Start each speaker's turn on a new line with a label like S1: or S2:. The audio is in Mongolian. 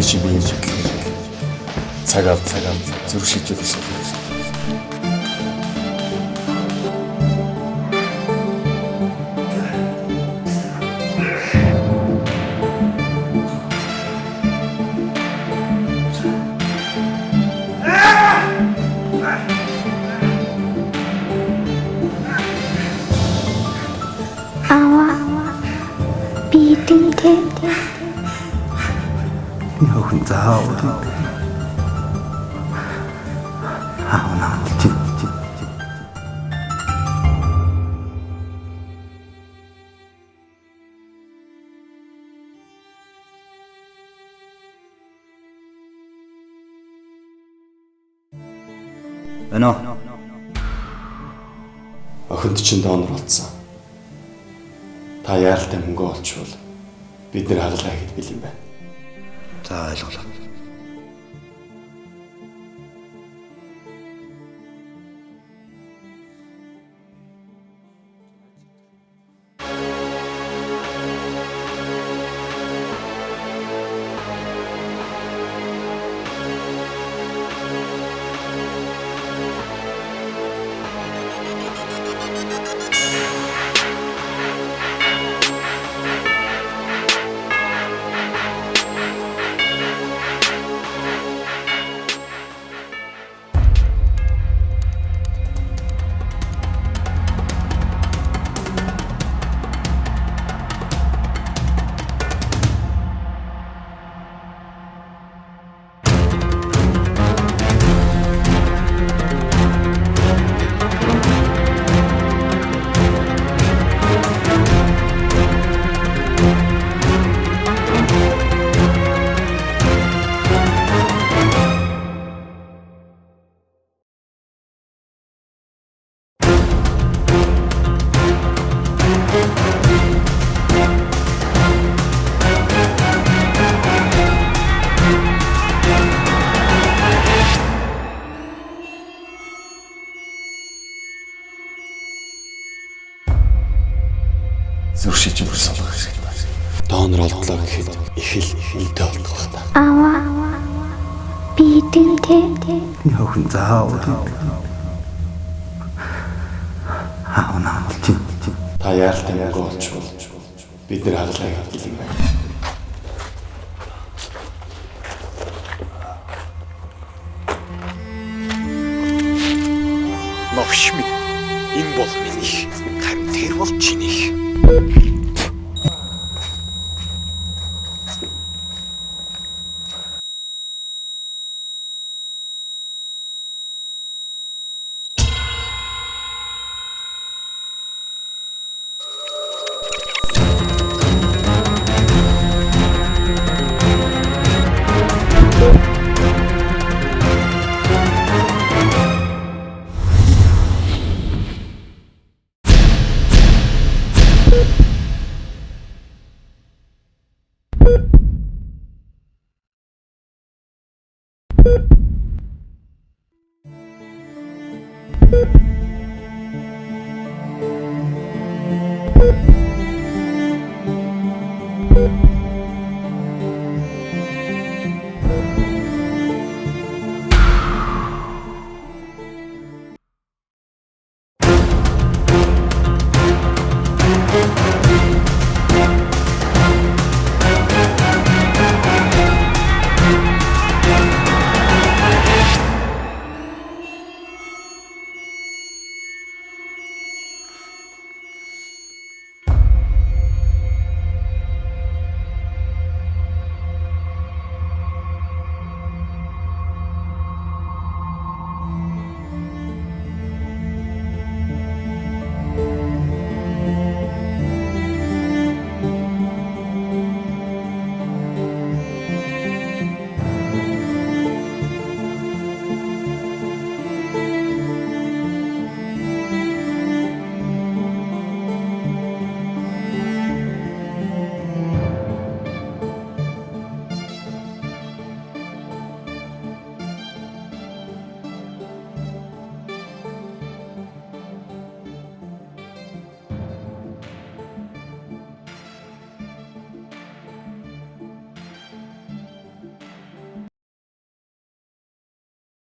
S1: чи би юм цагаал зүрх шийдвэр гэсэн.
S2: Nhiều khuyến giáo thì hào nào chịu Ano?
S1: Охинд чинь донор болсон. Та яаралтай мөнгө олчвол бид нэр хагалгаа хийх бил юм байна.
S2: За ойлголоо.
S1: Зүрх шийдвэр сонгох хэрэгтэй байна. Донор олдлоо гэхэд их л үнэтэй болдог байна.
S3: Би тэнтэй
S2: Nhiều khuyến giáo thì hào nào chịu
S1: Та яаралтай мөнгө олчвол бид нэр хагалгаа хийх бил юм байна.
S4: Новш минь энэ бол минийх. Харин тэр бол чинийх.